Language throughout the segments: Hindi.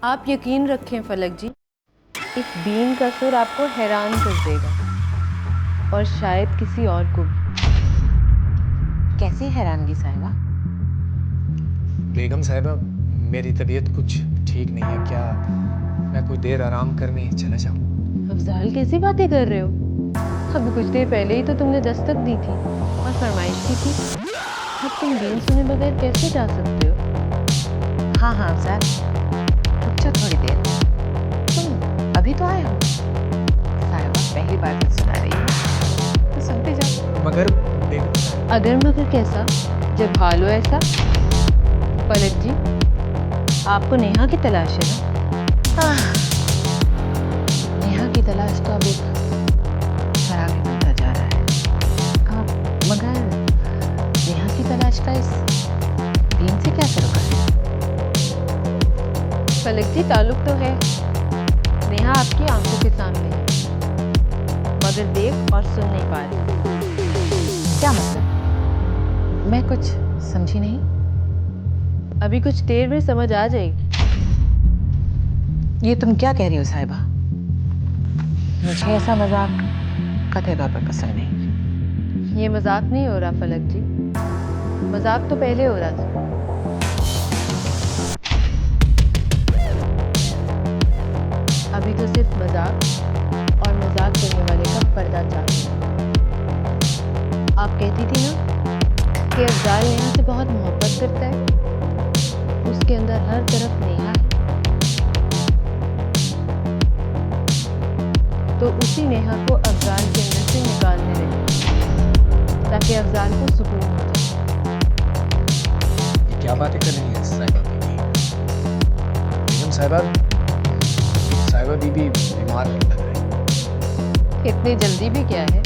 आप यकीन रखें फलक जी, इस बीन का सुर आपको हैरान कर देगा और शायद किसी और को भी। कैसी हैरानगी साहिबा? बेगम साहिबा, मेरी तबीयत कुछ ठीक नहीं है। क्या मैं कुछ देर आराम करने चला जाऊं? अफजाल कैसी बातें कर रहे हो? अभी कुछ देर पहले ही तो तुमने दस्तक दी थी और फरमाइश की थी। अब तुम बीन सुने बगैर कैसे जा सकते हो? हाँ हाँ अफजाल, रुक जा थोड़ी देर। तुम अभी तो आए हो। साहिबा पहली बार तो सुना रही है तो सुनते जाओ। मगर बेगम साहिबा, अगर मगर कैसा, जब हाल हो ऐसा। फलक जी, आपको नेहा की तलाश है ना? नेहा की तलाश तो अब एक खराबी बनता जा रहा है। मगर नेहा की तलाश का इस दिन से क्या सरोकार है? फलक जी, ताल्लुक तो है। नेहा आपकी आंखों के सामने है, मगर देख और सुन नहीं पा रही। क्या मतलब? मैं कुछ समझी नहीं। अभी कुछ देर में समझ आ जाएगी। ये तुम क्या कह रही हो साहिबा? मुझे ऐसा मजाक कतई तौर पर पसंद नहीं। ये मजाक नहीं हो रहा फलक जी, मजाक तो पहले हो रहा था। अभी तो सिर्फ मजाक और मजाक करने वाले का पर्दा चालू है। आप कहती थी ना कि अफजाल नेहा से बहुत मोहब्बत करता है, उसके अंदर हर तरफ नेहा है। तो उसी नेहा को अफजाल के अंदर से निकालने लगे ताकि अफजाल को सुकून हो जाए। ये क्या बातें कर रही हैं साहिबा बीबी? बेगम साहिबा, साहिबा बीबी बीमार लग रही है। इतनी जल्दी भी क्या है,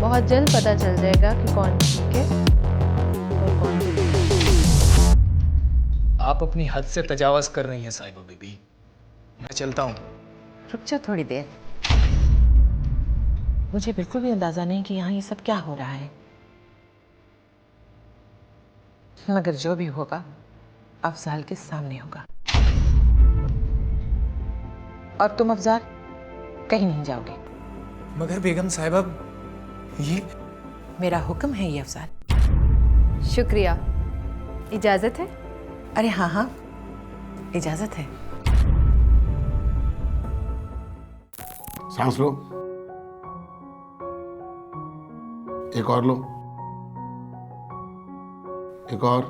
बहुत जल्द पता चल जाएगा कि कौन ठीक है और कौन नहीं। आप अपनी हद से तजावज़ कर रही हैं साहिबा बीबी। मैं चलता हूँ। रुक जा थोड़ी देर। मुझे बिल्कुल भी अंदाजा नहीं कि यहाँ ये सब क्या हो रहा है, मगर जो भी होगा अफजाल के सामने होगा। और तुम अफजाल कहीं नहीं जाओगे। मगर बेगम साहिबा, ये मेरा हुक्म है ये अफजाल। शुक्रिया। इजाजत है? अरे हाँ हाँ, इजाजत है। सांस लो, एक और लो, एक और।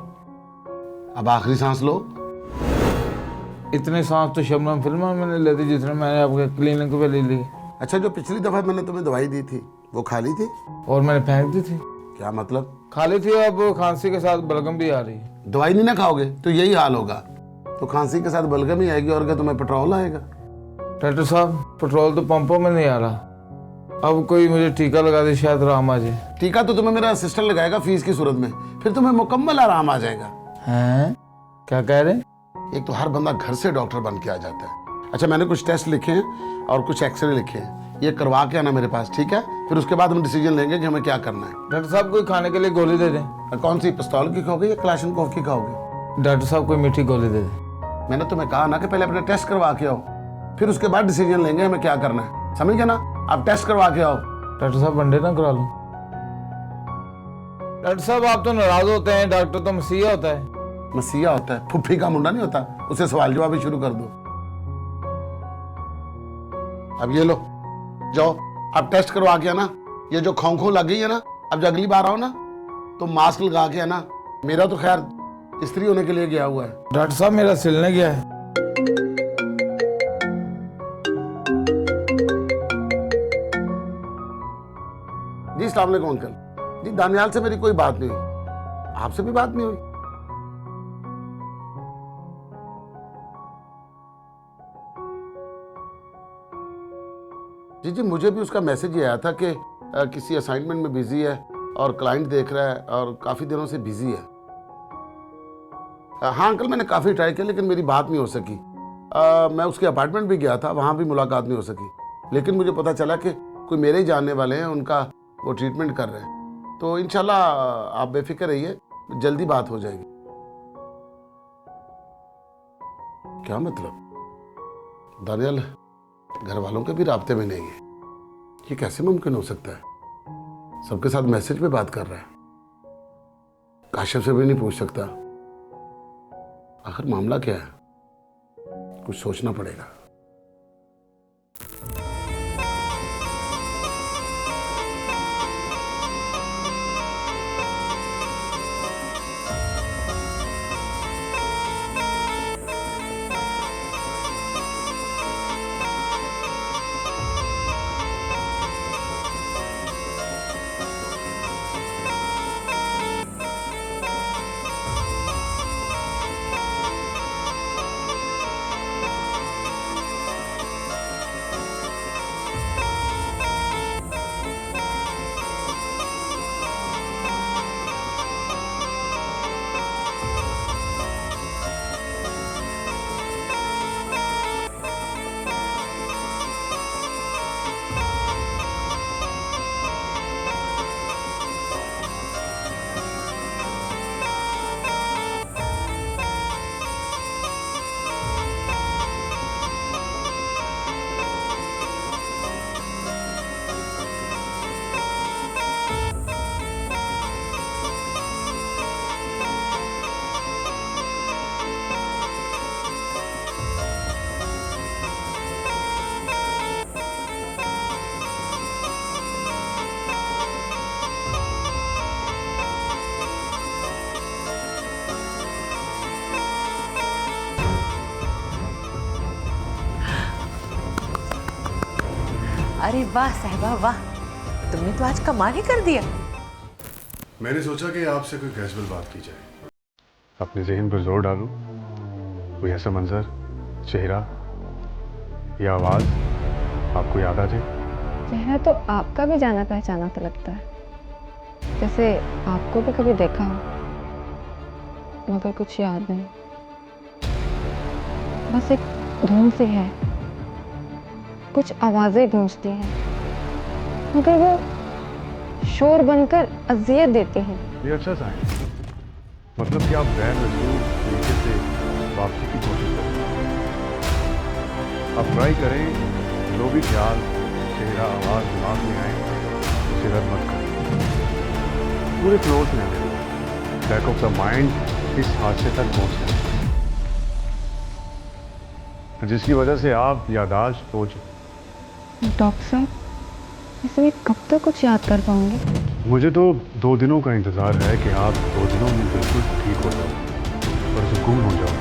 अब आखिरी सांस लो। इतने सांस तो शबनम फिल्म में मैंने ले दी जितने मैंने आपके क्लिनिक पे ले ली। अच्छा, जो पिछली दफा मैंने तुम्हें दवाई दी थी वो खा ली थी? और मैंने फेंक दी थी। क्या मतलब? खाली थी। अब खांसी के साथ बलगम भी आ रही है। दवाई नहीं ना खाओगे तो यही हाल होगा। तो खांसी के साथ बलगम ही आएगी और क्या तुम्हें पेट्रोल आएगा? डॉक्टर साहब, पेट्रोल तो पंपों में नहीं आ रहा। अब कोई मुझे टीका लगा दे, शायद आराम आ जाए। टीका तो तुम्हें मेरा असिस्टेंट लगाएगा फीस की सूरत में, फिर तुम्हें मुकम्मल आराम आ जाएगा। हैं? क्या कह रहे? एक तो हर बंदा घर से डॉक्टर बन के आ जाता है। अच्छा, मैंने कुछ टेस्ट लिखे हैं और कुछ एक्सरे लिखे हैं, ये करवा के आना मेरे पास, ठीक है? फिर उसके बाद हम डिसीजन लेंगे कि हमें क्या करना है। डॉक्टर साहब, कोई खाने के लिए गोली दे दें। कौन सी, पिस्तौल की खाओगे या क्लाशनकोव की खाओगे? डॉक्टर साहब, कोई मीठी गोली दे दें। मैंने तुम्हें कहा ना कि पहले अपने टेस्ट करवा के आओ, फिर उसके बाद डिसीजन लेंगे हमें क्या करना है, समझ गए ना? आप टेस्ट करवा के आओ। डॉक्टर साहब, वनडे ना करा लूं? डॉक्टर साहब, आप तो नाराज होते हैं, डॉक्टर तो मसीहा होता है। मसीहा होता है? फुफ्फी का मुंडा नहीं होता, उसे सवाल जवाब ही शुरू कर दो। अब ये लो, जाओ अब टेस्ट करवा के आना। ये जो खोंखों लग गई है ना, अब जब अगली बार आओ ना तो मास्क लगा के आना। मेरा तो खैर स्त्री होने के लिए गया हुआ है। डॉक्टर साहब, मेरा सिलने गया है। जी अस्सलाम वालेकुम अंकल जी। दानियाल से मेरी कोई बात नहीं हुई, आपसे भी बात नहीं हुई? जी जी, मुझे भी उसका मैसेज ही आया था कि किसी असाइनमेंट में बिजी है और क्लाइंट देख रहा है और काफी दिनों से बिजी है। हाँ अंकल, मैंने काफी ट्राई किया लेकिन मेरी बात नहीं हो सकी। मैं उसके अपार्टमेंट भी गया था, वहां भी मुलाकात नहीं हो सकी। लेकिन मुझे पता चला कि कोई मेरे ही जानने वाले हैं, उनका वो ट्रीटमेंट कर रहे हैं। तो इंशाल्लाह आप बेफिक्र रहिए, जल्दी बात हो जाएगी। क्या मतलब? दानियल घर वालों के भी राब्ते में नहीं है, ये कैसे मुमकिन हो सकता है? सबके साथ मैसेज पे बात कर रहा है, काशिफ से भी नहीं पूछ सकता। आखिर मामला क्या है? कुछ सोचना पड़ेगा। अरे वाह साहिबा वाह, तुमने तो आज कमाल ही कर दिया। मैंने सोचा कि आपसे कोई कैजुअल बात की जाए, अपने जहन पर जोर डालूं, कोई ऐसा मंजर, चेहरा या आवाज आपको याद आ जाए। चेहरा तो आपका भी जाना पहचाना तो लगता है, जैसे आपको भी कभी देखा हो, मगर कुछ याद नहीं। बस एक धुन सी है, कुछ आवाजें गूंजती हैं, मगर वो शोर बनकर अजियत देती हैं। ये अच्छा सा है, मतलब कि आप गैर मजबूर तरीके से वापसी की कोशिश करें। आप ट्राई करें, जो भी ख्याल, चेहरा, आवाज दिमाग में आए उसे रद्द मत करें, पूरे क्लोज में आने दो। बैक ऑफ द माइंड इस हादसे तक पहुंच जाए जिसकी वजह से आप यादाश्त खो चुके। डॉक्टर साहब, इसमें कब तक कुछ याद कर पाऊंगे? मुझे तो 2 दिनों का इंतज़ार है कि आप 2 दिनों में बिल्कुल ठीक हो जाओ और सुकून हो जाओ।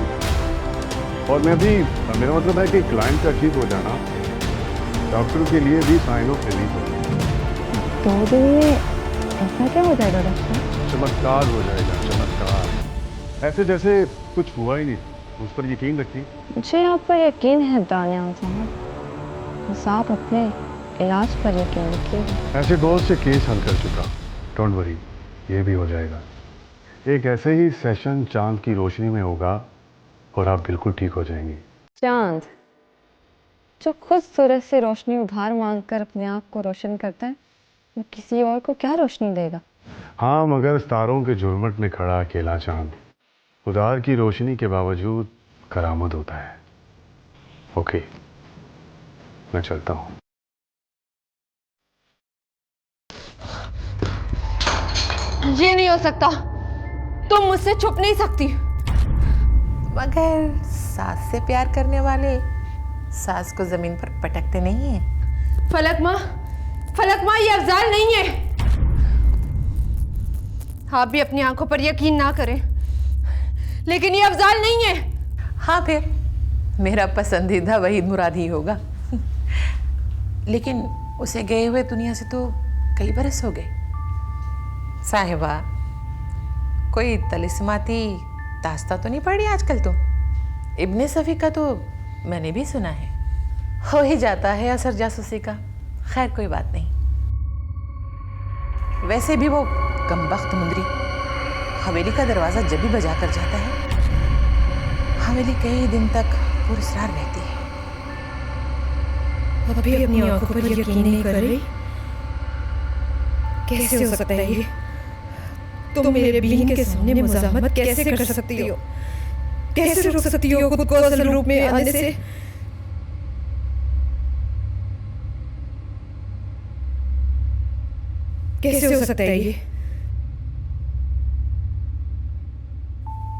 और मैं भी, मेरा मतलब है कि क्लाइंट का ठीक हो जाना डॉक्टर के लिए भी साइन ऑफ रिलीफ हो। 2 दिन में ऐसा क्या हो जाएगा डॉक्टर साहब? चमत्कार हो जाएगा, चमत्कार, ऐसे जैसे कुछ हुआ ही नहीं। उस पर यकीन रखिए। मुझे आप पर यकीन है दानियाल साहब, बस आप अपने इलाज पर यकीन रखिए। ऐसे बहुत से केस हल कर चुका, डोंट वरी, ये भी हो जाएगा। एक ऐसे ही सेशन चांद की रोशनी में होगा और आप बिल्कुल ठीक हो जाएंगी। चांद जो खुद सूरज से रोशनी उधार मांगकर अपने आप को रोशन करता है, वो किसी और को क्या रोशनी देगा? हाँ, मगर तारों के झुरमुट में खड़ा अकेला चांद उधार की रोशनी के बावजूद करामत होता है। ओके, मैं चलता हूँ। ये नहीं हो सकता, तुम मुझसे छुप नहीं सकती। मगर सास से प्यार करने वाले सास को जमीन पर पटकते नहीं हैं। फलक माँ ये अफजाल नहीं है। आप भी अपनी आंखों पर यकीन ना करें, लेकिन ये अफजाल नहीं है। हाँ, फिर मेरा पसंदीदा वहीद मुराद ही होगा। लेकिन उसे गए हुए दुनिया से तो कई बरस हो गए। साहिबा, कोई तलिस्माती दास्ता तो नहीं पड़ी आजकल? तो इब्ने सफ़ी का तो मैंने भी सुना है, हो ही जाता है असर जासूसी का। खैर कोई बात नहीं। वैसे भी वो कमबख्त मुंदरी हवेली का दरवाज़ा जब भी बजा कर जाता है, हवेली कई दिन तक पुरस्कार रहती है। अभी अपनी आंखों पर यकीन नहीं कर रही? कैसे हो सकता है ये? तुम मेरे बीन के सामने मुज़ाहमत कैसे कर सकती हो? कैसे रोक सकती हो खुद को असल रूप में आने से? कैसे हो सकता है ये?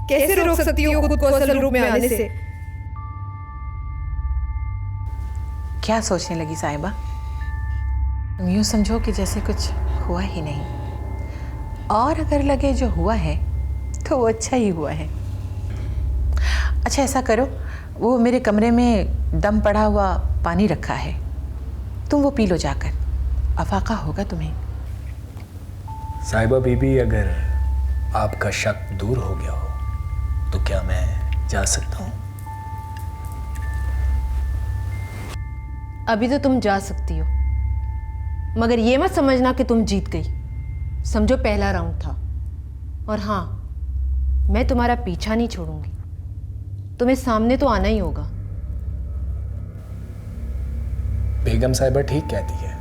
कैसे रोक सकती हो खुद को असल रूप में आने से? क्या सोचने लगी साहिबा? तुम यूं समझो कि जैसे कुछ हुआ ही नहीं, और अगर लगे जो हुआ है तो वो अच्छा ही हुआ है। अच्छा ऐसा करो, वो मेरे कमरे में दम पड़ा हुआ पानी रखा है, तुम वो पी लो जाकर, अफाका होगा तुम्हें। साहिबा बीबी, अगर आपका शक दूर हो गया हो तो क्या मैं जा सकता हूँ? अभी तो तुम जा सकती हो, मगर ये मत समझना कि तुम जीत गई। समझो पहला राउंड था, और हाँ, मैं तुम्हारा पीछा नहीं छोड़ूंगी। तुम्हें सामने तो आना ही होगा। बेगम साहिबा ठीक कहती है,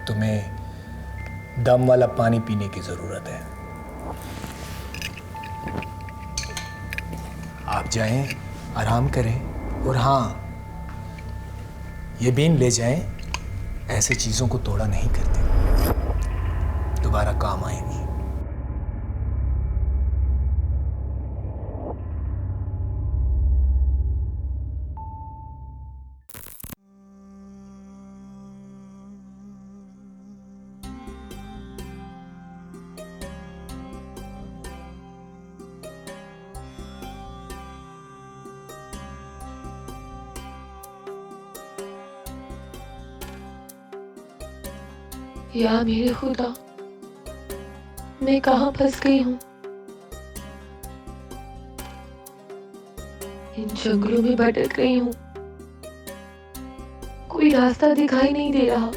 तुम्हें दम वाला पानी पीने की जरूरत है। आप जाएं, आराम करें, और हाँ, ये बीन ले जाएं, ऐसे चीजों को तोड़ा नहीं करते, दोबारा काम आएंगी। या मेरे खुदा, मैं कहाँ फंस गई हूँ? इन जंगलों में भटक रही हूँ, कोई रास्ता दिखाई नहीं दे रहा।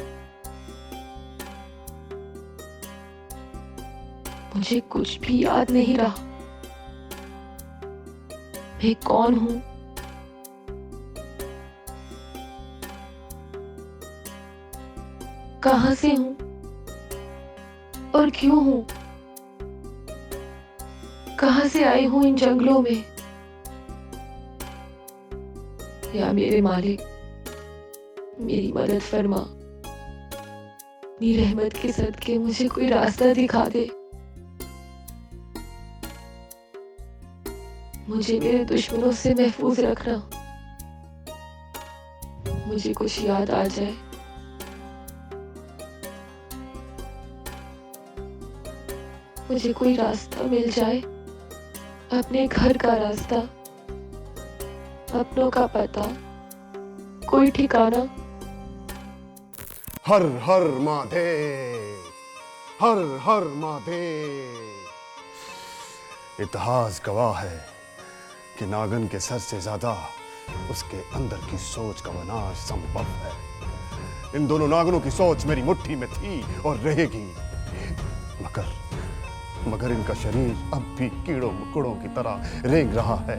मुझे कुछ भी याद नहीं रहा। मैं कौन हूँ? कहाँ से हूँ और क्यों हूँ? कहाँ से आई हूँ इन जंगलों में? या मेरे मालिक, मेरी मदद फरमा, अपनी रहमत के सदके मुझे कोई रास्ता दिखा दे। मुझे मेरे दुश्मनों से महफूज रखना। मुझे कुछ याद आ जाए, मुझे कोई रास्ता मिल जाए, अपने घर का रास्ता, अपनों का पता, कोई ठिकाना। हर हर महादेव, हर हर महादेव। इतिहास गवाह है कि नागन के सर से ज्यादा उसके अंदर की सोच का विनाश संभव है। इन दोनों नागनों की सोच मेरी मुट्ठी में थी और रहेगी, मगर इनका शरीर अब भी कीड़ों मकोड़ों की तरह रेंग रहा है।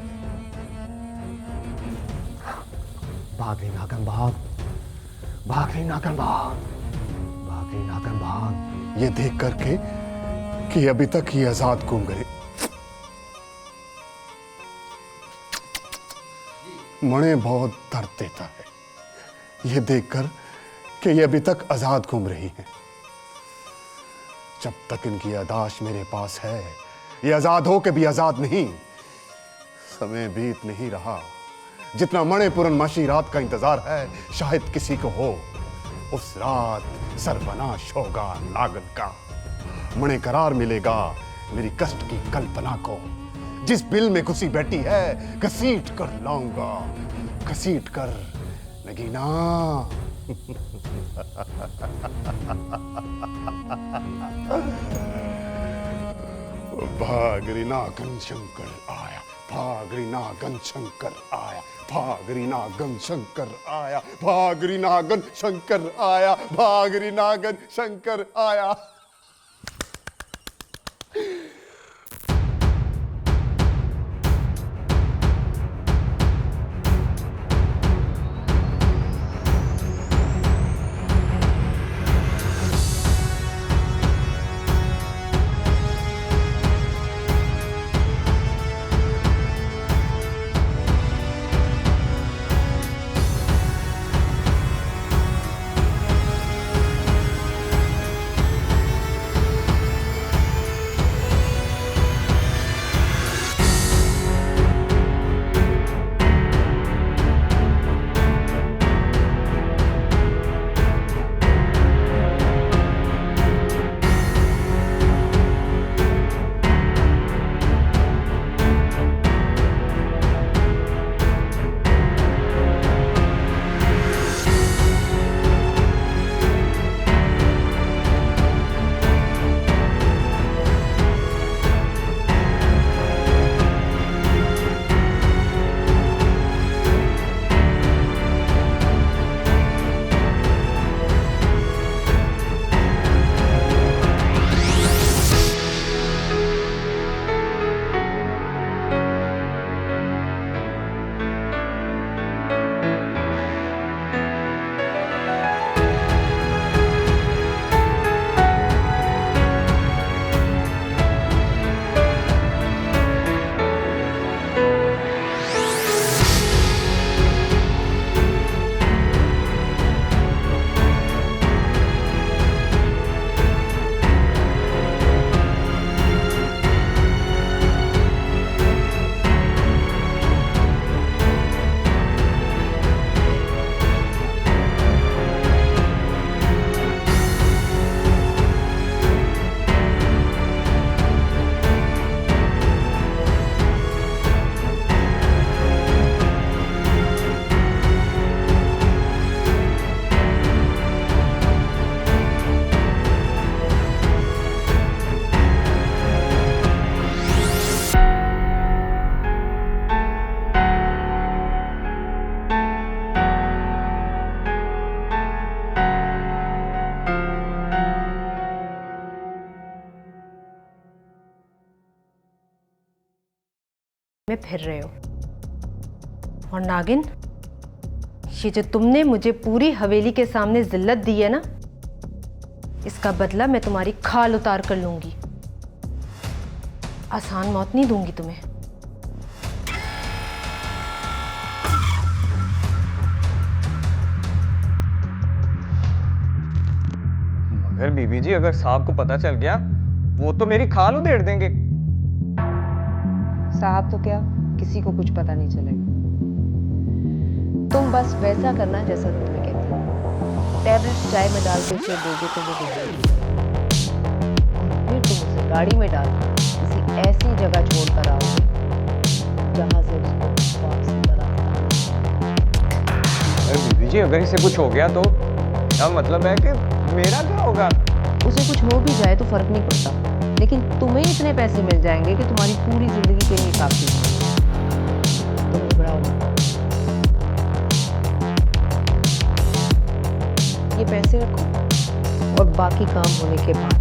भाग रही नागन भाग, भाग रही नागन भाग, भाग रही नागन भाग। ये देख करके कि अभी तक ये आजाद घूम गए। मणे बहुत दर्द देता है ये देखकर कि ये अभी तक आजाद घूम रही हैं। जब तक इनकी यादाश्त मेरे पास है, ये आजाद हो के भी आजाद नहीं। समय बीत नहीं रहा। जितना मणे पूर्णमासी रात का इंतजार है, शायद किसी को हो। उस रात सर्वनाश होगा नागन का। मणे करार मिलेगा मेरी कष्ट की कल्पना को। जिस बिल में घुसी बैठी है, घसीट कर लाऊंगा, घसीट कर। नगीना भागरी नागन शंकर आया, भागरी नागन शंकर आया, भागरी नागन शंकर आया, भागरी नागन शंकर आया, भागरी नागन शंकर आया। में फिर रहे हो। और नागिन, ये जो तुमने मुझे पूरी हवेली के सामने जिल्लत दी है ना, इसका बदला मैं तुम्हारी खाल उतार कर लूंगी। आसान मौत नहीं दूंगी तुम्हें। मगर बीबी जी, अगर साहब को पता चल गया वो तो मेरी खाल उधेड़ देंगे। साहब तो क्या, किसी को कुछ पता नहीं चलेगा। तुम बस वैसा करना जैसा तुम्हें कहती हूँ। टैबलेट्स चाय में डाल के उसे दोगे तो वो देगी, और फिर तुम उसे गाड़ी में डाल किसी ऐसी जगह छोड़ कर आओगे जहाँ से उसको वापसी का रास्ता। अरे बीबी जी, अगर इसे कुछ हो गया तो क्या मतलब है कि मेरा क्या होगा? उसे कुछ हो भी जाए तो फर्क नहीं पड़ता, लेकिन तुम्हें इतने पैसे मिल जाएंगे कि तुम्हारी पूरी जिंदगी के लिए काफी है। तुम घबराओ मत। ये पैसे रखो, और बाकी काम होने के बाद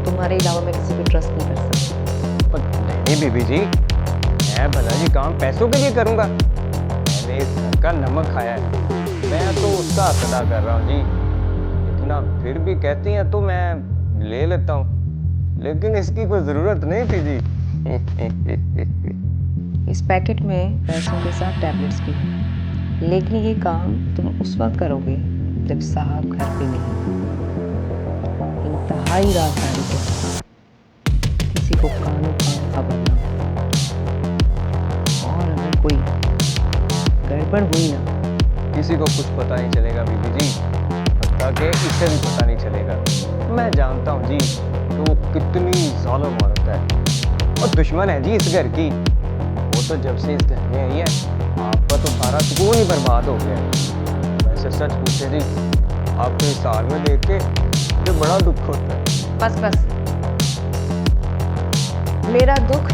तुम्हारे अलावा मैं किसी पे ट्रस्ट नहीं कर सकती। पर नहीं बीबी जी, मैं भला जी काम पैसों के लिए करूंगा? मैंने इस घर का नमक खाया है, मैं तो उसका अदा कर रहा हूँ जी। इतना फिर भी कहती हैं तो मैं ले लेता हूँ, लेकिन इसकी कोई जरूरत नहीं थी जी। इस पैकेट में पैसों के साथ टैबलेट्स भी हैं, लेकिन ये काम तुम उस वक्त करोगे जब साहब घर पे नहीं। इंतहाई राजधानी के साथ, किसी को कानों कान खबर ना हो। और अगर कोई गड़बड़ हुई ना, किसी को कुछ पता नहीं चलेगा बीबी जी, ताकि इसे भी पता नहीं चलेगा। मैं जानता हूँ जी कि वो कितनी जालिम औरत है और दुश्मन है जी इस घर की। वो तो जब से इस घर में आई है, आपका तो सारा सुकून ही बर्बाद हो गया है। वैसे सच पूछे जी, आपको इस हाल में देख के मुझे बड़ा दुख होता है। बस बस, मेरा दुख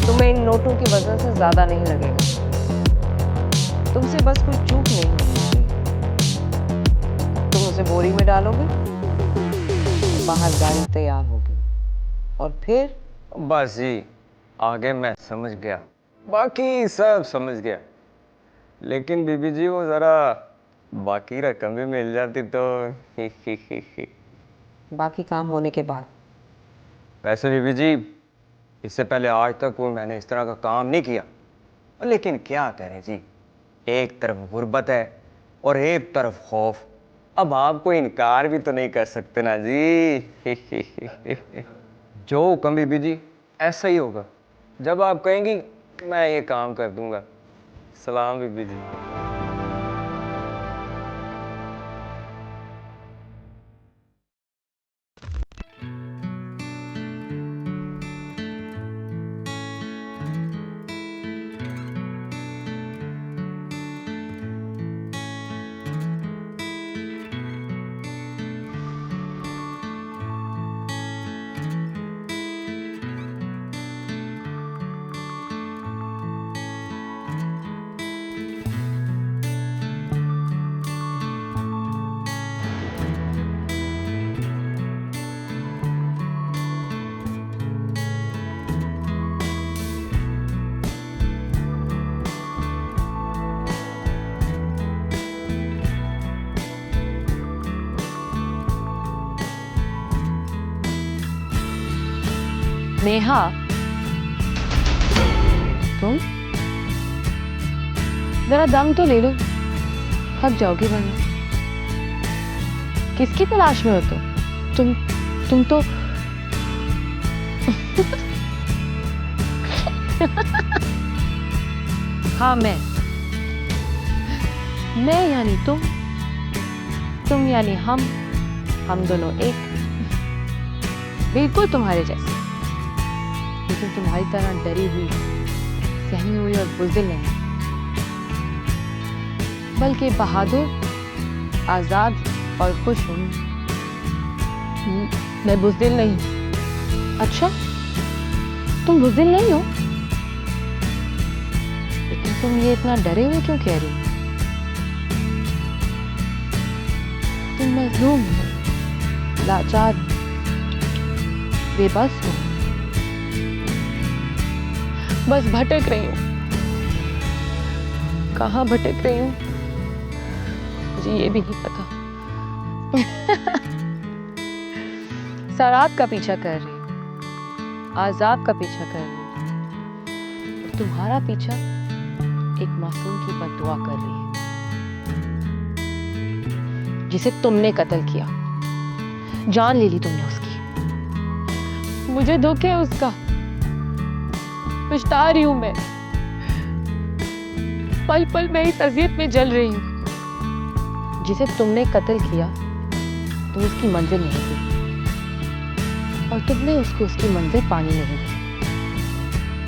तुम्हें इन नोटों की वजह से ज्यादा नहीं लगेगा। तुमसे बस कोई चूक नहीं होनी चाहिए। तुम उसे बोरी में डालोगे, बाहर गाड़ी तैयार होगी, और फिर बस जी, आगे मैं समझ गया, बाकी सब समझ गया। लेकिन बीबी जी, वो जरा बाकी रकम भी मिल जाती तो। बाकी काम होने के बाद। वैसे बीबी जी, इससे पहले आज तक वो मैंने इस तरह का काम नहीं किया, लेकिन क्या करें जी, एक तरफ गुर्बत है और एक तरफ खौफ। अब आपको इनकार भी तो नहीं कर सकते ना जी। जो हुक्म बीबी जी, ऐसा ही होगा। जब आप कहेंगी मैं ये काम कर दूंगा। सलाम बीबी जी। नेहा, तुम जरा दम तो ले लो, थक जाओगी वरना। किसकी तलाश में हो तुम तो हाँ, मैं यानी तुम यानी हम दोनों एक, बिल्कुल तुम्हारे जैसे, लेकिन तुम्हारी तरह डरी हुई, सहमी हुई और बुज़दिल नहीं, बल्कि बहादुर, आजाद और खुश हूँ। मैं बुज़दिल नहीं। अच्छा, तुम बुज़दिल नहीं हो, लेकिन तुम ये इतना डरे हुए क्यों कह रही हो? तुम मजलूम हो, लाचार हो, बेबस हो, बस भटक रही हूँ। कहाँ भटक रही हूँ मुझे ये भी नहीं पता। सराब का पीछा कर रही हूँ, आजाब का पीछा कर रही हूँ। तुम्हारा पीछा एक मासूम की बद्दुआ कर रही है, जिसे तुमने कत्ल किया। जान ले ली तुमने उसकी। मुझे दुख है उसका, पछता रही हूं मैं। पल पल मैं इस अजियत में जल रही हूँ। जिसे तुमने कत्ल किया तो उसकी मंजिल नहीं थी, और तुमने उसको उसकी मंजिल पानी नहीं दी।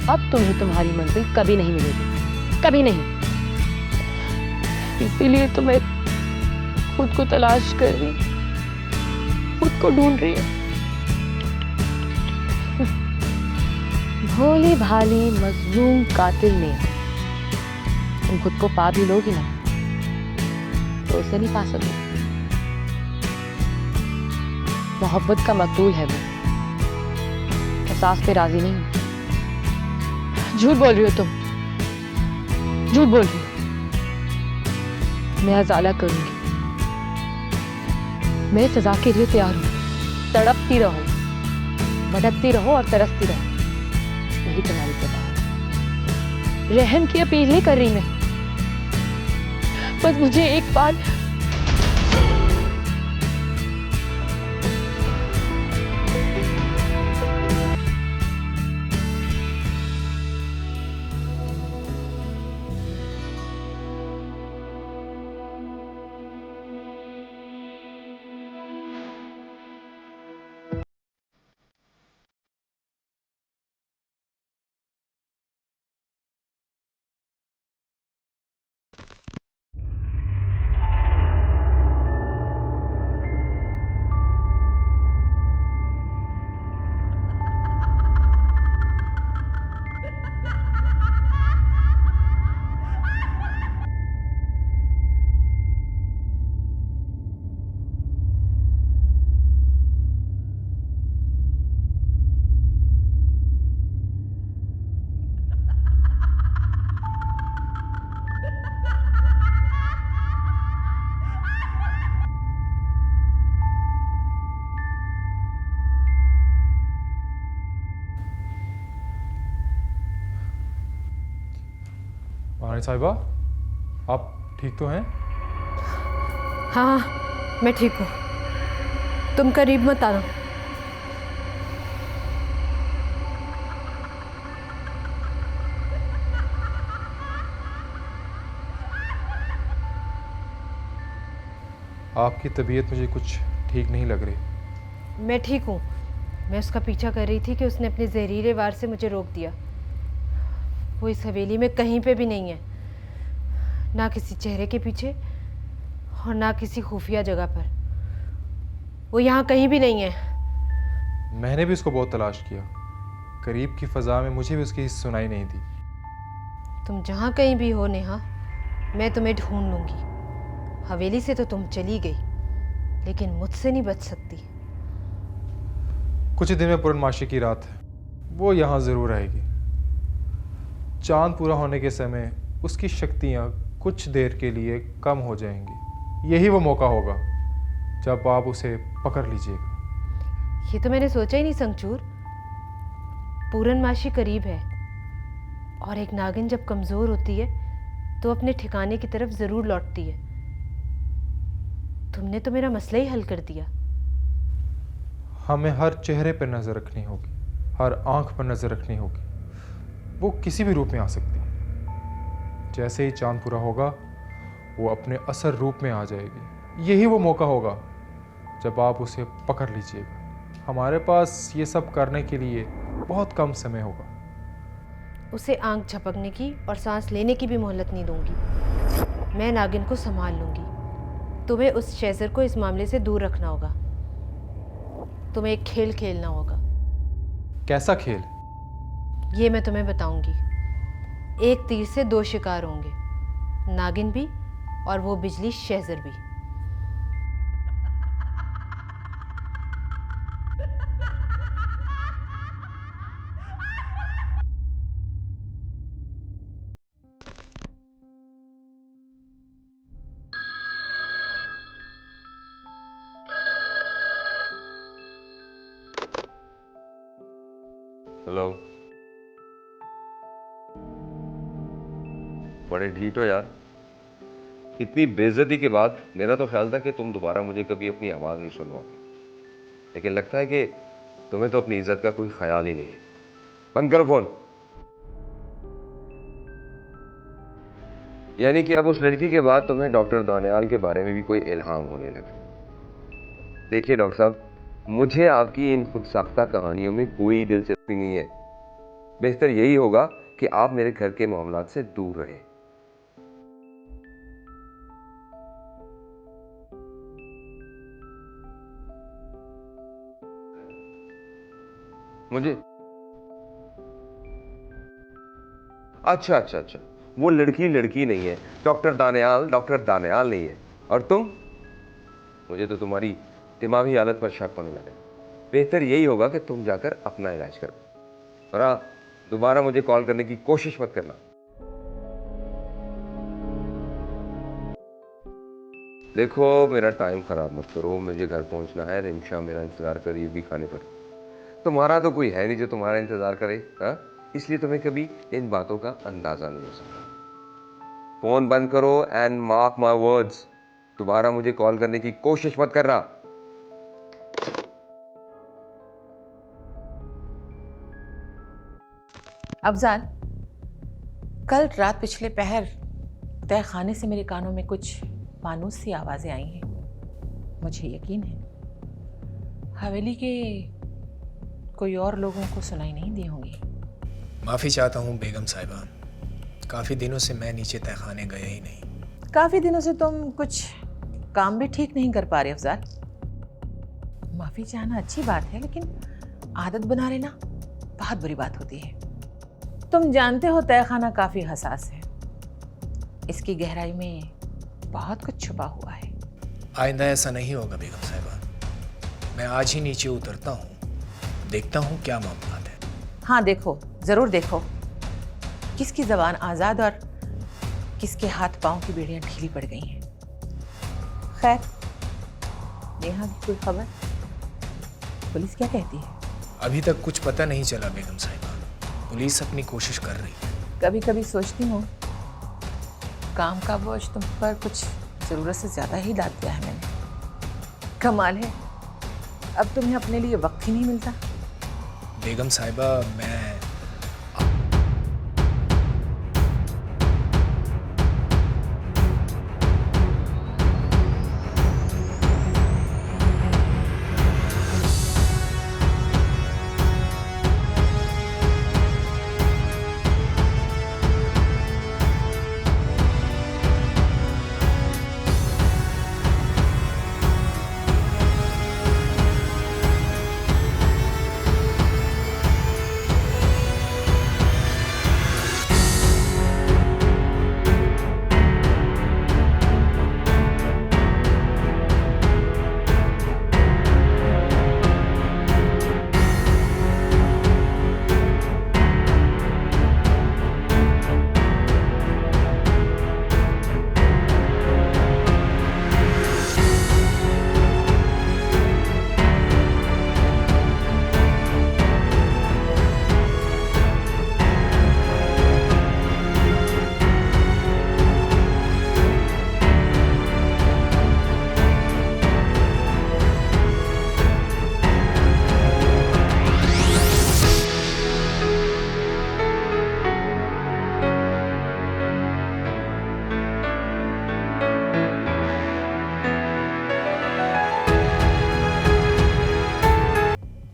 अब तुम्हें तुम्हारी मंजिल कभी नहीं मिलेगी, कभी नहीं। इसीलिए तो मैं खुद को तलाश कर रही हूँ, खुद को ढूंढ रही हूँ। भोली भाली मजलूम कातिल ने तुम खुद को पा भी लोगी ना, तो उसे नहीं पा सकोगी। मोहब्बत का मकतूल है वो, एहसास पे राजी नहीं हूं। झूठ बोल रही हो तुम, झूठ बोल रही हो। मैं अजाला करूंगी, मैं सजा के लिए तैयार हूं। तड़पती रहो, भटकती रहो और तरसती रहो, यही तुम्हारी सजा है। रहम की अपील नहीं कर रही मैं, बस मुझे एक बार महारानी साहिबा, आप ठीक तो हैं? हाँ, मैं ठीक हूँ। तुम करीब मत आना। आपकी तबीयत मुझे कुछ ठीक नहीं लग रही। मैं ठीक हूँ। मैं उसका पीछा कर रही थी कि उसने अपने जहरीले वार से मुझे रोक दिया। वो इस हवेली में कहीं पे भी नहीं है, ना किसी चेहरे के पीछे और ना किसी खुफिया जगह पर। वो यहाँ कहीं भी नहीं है। मैंने भी उसको बहुत तलाश किया, करीब की फ़ज़ा में मुझे भी उसकी सुनाई नहीं दी। तुम जहाँ कहीं भी हो नेहा, मैं तुम्हें ढूंढ लूँगी। हवेली से तो तुम चली गई, लेकिन मुझसे नहीं बच सकती। कुछ ही दिन में पूर्णमासी की रात है, वो यहाँ ज़रूर आएगी। चांद पूरा होने के समय उसकी शक्तियाँ कुछ देर के लिए कम हो जाएंगी। यही वो मौका होगा जब आप उसे पकड़ लीजिएगा। ये तो मैंने सोचा ही नहीं संगचूर। पूर्णमासी करीब है, और एक नागिन जब कमज़ोर होती है तो अपने ठिकाने की तरफ ज़रूर लौटती है। तुमने तो मेरा मसला ही हल कर दिया। हमें हर चेहरे पर नज़र रखनी होगी, हर आंख पर नज़र रखनी होगी। वो किसी भी रूप में आ सकती है। जैसे ही चांद पूरा होगा वो अपने असल रूप में आ जाएगी। यही वो मौका होगा जब आप उसे पकड़ लीजिएगा। हमारे पास ये सब करने के लिए बहुत कम समय होगा। उसे आंख झपकने की और सांस लेने की भी मोहलत नहीं दूंगी। मैं नागिन को संभाल लूंगी। तुम्हें उस शेजर को इस मामले से दूर रखना होगा। तुम्हें एक खेल खेलना होगा। कैसा खेल? ये मैं तुम्हें बताऊंगी। एक तीर से दो शिकार होंगे, नागिन भी और वो बिजली शेजर भी। हेलो। बड़े ढीठ हो यार। इतनी बेइज्जती के बाद मेरा तो ख्याल था कि तुम दोबारा मुझे कभी अपनी आवाज़ नहीं सुनवाओगे, लेकिन लगता है कि तुम्हें तो अपनी इज्जत का कोई ख्याल ही नहीं है। बंद करो फोन। यानी कि अब उस लड़की के बाद तुम्हें डॉक्टर दानियाल के बारे में भी कोई इल्हाम होने लगा। देखिए डॉक्टर साहब, मुझे आपकी इन खुद साख्ता कहानियों में कोई दिलचस्पी नहीं है। बेहतर यही होगा कि आप मेरे घर के मामलात से दूर रहें। मुझे अच्छा, वो लड़की नहीं है, डॉक्टर दानियाल नहीं है। और तुम, मुझे तो तुम्हारी दिमागी हालत पर शक होने लगा। बेहतर यही होगा कि तुम जाकर अपना इलाज करो, और हाँ, दोबारा मुझे कॉल करने की कोशिश मत करना। देखो, मेरा टाइम खराब मत करो, मुझे घर पहुंचना है। रिंशा मेरा इंतजार कर रही है भी खाने पर। तुम्हारा तो कोई है नहीं जो तुम्हारा इंतजार करे, हाँ? इसलिए तुम्हें कभी इन बातों का अंदाजा नहीं हो सकता। फोन बंद करो एंड मार्क माय वर्ड्स, दोबारा मुझे कॉल करने की कोशिश मत करना। अफजाल, कल रात पिछले पहर तय खाने से मेरे कानों में कुछ मानूस सी आवाजें आई हैं। मुझे यकीन है हवेली के कोई और लोगों को सुनाई नहीं दी होंगी। माफ़ी चाहता हूँ बेगम साहिबा, काफ़ी दिनों से मैं नीचे तहखाने गया ही नहीं। काफी दिनों से तुम कुछ काम भी ठीक नहीं कर पा रहे अफजाल। माफी चाहना अच्छी बात है, लेकिन आदत बना लेना बहुत बुरी बात होती है। तुम जानते हो तहखाना काफी हसास है, इसकी गहराई में बहुत कुछ छुपा हुआ है। आइंदा ऐसा नहीं होगा बेगम साहिबा। मैं आज ही नीचे उतरता हूँ, देखता हूँ क्या मामला है। हाँ देखो, जरूर देखो किसकी जबान आजाद और किसके हाथ पांव की बेड़ियां ढीली पड़ गई हैं। खैर, नेहा की कोई खबर? पुलिस क्या कहती है? अभी तक कुछ पता नहीं चला बेगम साहिबा। पुलिस अपनी कोशिश कर रही है। कभी कभी सोचती हूँ काम का बोझ तुम पर कुछ ज़रूरत से ज़्यादा ही डाल दिया है मैंने। कमाल है, अब तुम्हें अपने लिए वक्त ही नहीं मिलता। बेगम साहिबा, मैं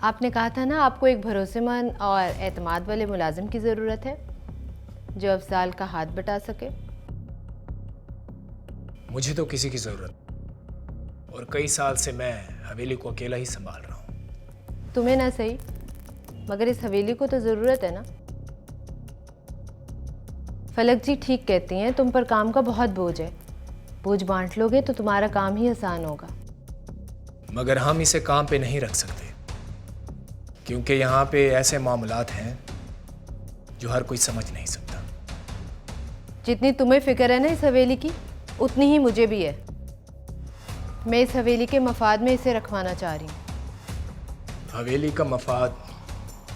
आपने कहा था ना आपको एक भरोसेमंद और एतमाद वाले मुलाजिम की ज़रूरत है जो अफजाल का हाथ बटा सके। मुझे तो किसी की ज़रूरत, और कई साल से मैं हवेली को अकेला ही संभाल रहा हूँ। तुम्हें ना सही, मगर इस हवेली को तो ज़रूरत है ना। फलक जी ठीक कहती हैं, तुम पर काम का बहुत बोझ है। बोझ बांट लोगे तो तुम्हारा काम ही आसान होगा। मगर हम इसे काम पे नहीं रख सकते, क्योंकि यहाँ पे ऐसे मामलात हैं जो हर कोई समझ नहीं सकता। जितनी तुम्हें फिक्र है ना इस हवेली की, उतनी ही मुझे भी है। मैं इस हवेली के मफाद में इसे रखवाना चाह रही हूँ। हवेली का मफाद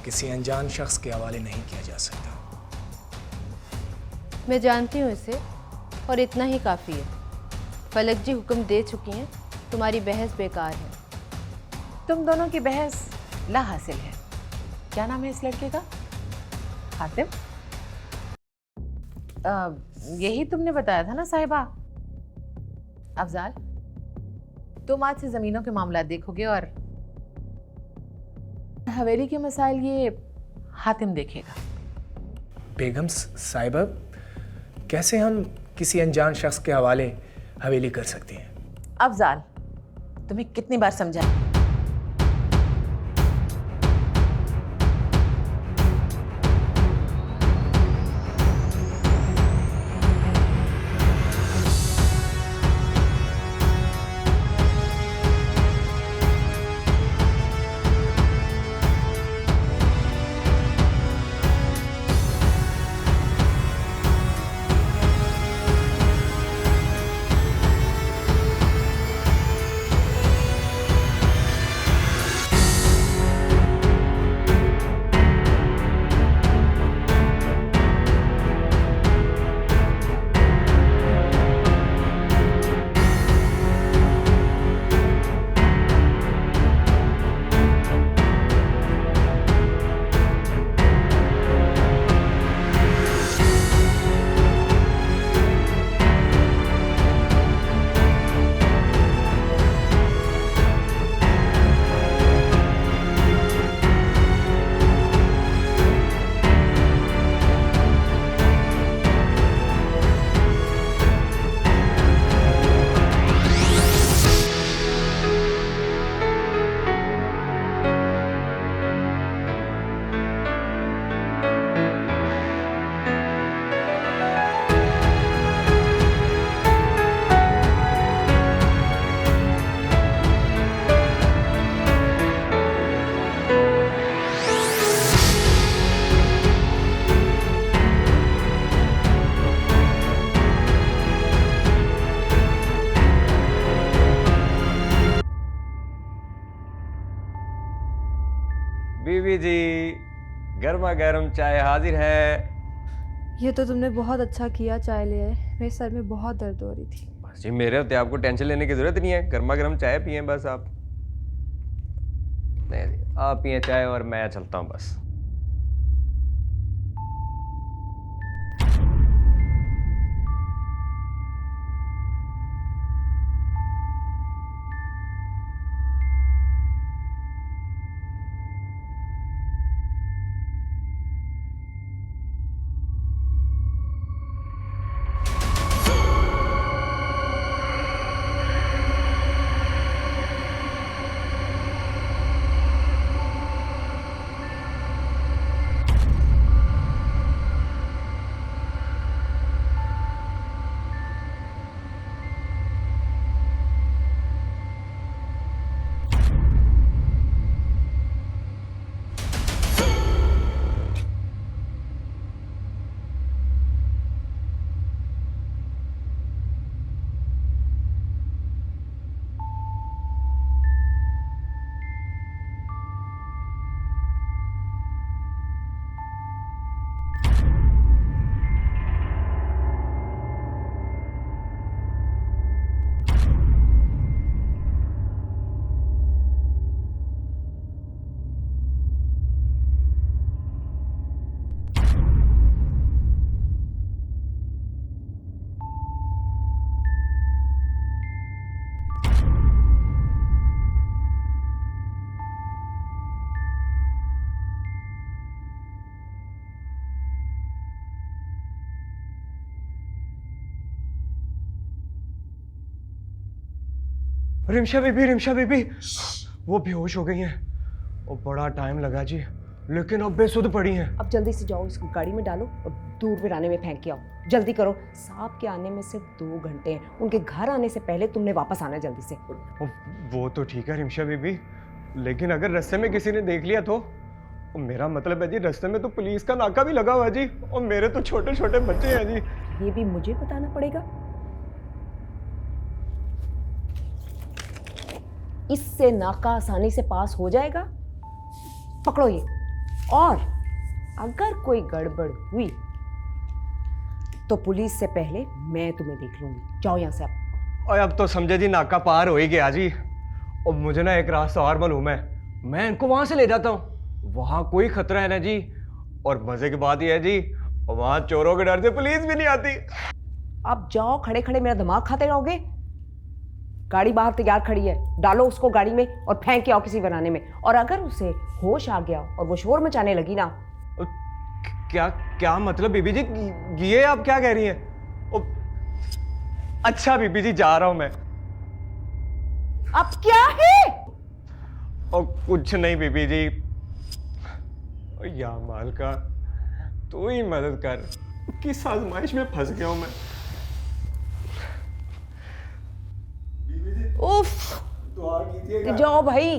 किसी अनजान शख्स के हवाले नहीं किया जा सकता। मैं जानती हूँ इसे और इतना ही काफ़ी है। फलक जी हुक्म दे चुकी हैं, तुम्हारी बहस बेकार है। तुम दोनों की बहस ला हासिल है। क्या नाम है इस लड़के का? हातिम? यही तुमने बताया था ना साहिबा? अफजाल, तुम आज से ज़मीनों के मामला देखोगे और हवेली के मसाइल ये हातिम देखेगा। बेगम साहिबा, कैसे हम किसी अनजान शख्स के हवाले हवेली कर सकते हैं? अफजाल, तुम्हें कितनी बार समझाया? बीवी जी, गर्मा गर्म चाय हाजिर है। ये तो तुमने बहुत अच्छा किया, चाय ले आए। मेरे सर में बहुत दर्द हो रही थी। बस जी, मेरे होते आपको टेंशन लेने की जरूरत नहीं है। गर्मा गर्म चाय पिए बस आप। नहीं जी, आप पिए चाय और मैं चलता हूँ बस। रिमशा बीबी वो बेहोश हो गई हैं। और बड़ा टाइम लगा जी, लेकिन अब बेसुध पड़ी हैं। अब जल्दी से जाओ, इसको गाड़ी में डालो और दूर वीराने में फेंक के आओ। जल्दी करो, साहब के आने में सिर्फ 2 घंटे हैं। उनके घर आने से पहले तुमने वापस आना जल्दी से। वो तो ठीक है रिमशा बीबी, लेकिन अगर रास्ते में किसी ने देख लिया तो? मेरा मतलब है जी, रास्ते में तो पुलिस का नाका भी लगा हुआ जी, और मेरे तो छोटे छोटे बच्चे हैं जी। ये भी मुझे बताना पड़ेगा? इससे नाका आसानी से पास हो जाएगा? पकड़ो ये। और अगर कोई गड़बड़ हुई तो पुलिस से पहले मैं तुम्हें देख लूंगी। जाओ यहाँ से अब। और अब तो समझे जी नाका पार हो ही गया जी। और मुझे ना एक रास्ता और मालूम है, मैं इनको वहां से ले जाता हूँ, वहां कोई खतरा है ना जी। और मजे की बात यह है जी, वहां चोरों के डर से पुलिस भी नहीं आती। अब जाओ, खड़े खड़े मेरा दिमाग खाते रहोगे? गाड़ी बाहर तैयार खड़ी है, डालो उसको गाड़ी में और फेंक के आओ किसी बनाने में। और अगर उसे होश आ गया और वो शोर मचाने लगी ना। क्या क्या मतलब बीबी जी, ये आप क्या कह रही हैं? अच्छा बीबी जी, जा रहा हूं मैं। अब क्या है? और कुछ नहीं बीबी जी। या मालका, तू ही मदद कर, किस आजमाइश में फंस गया हूं मैं। उफ, दुआ कीजिएगा। जाओ भाई।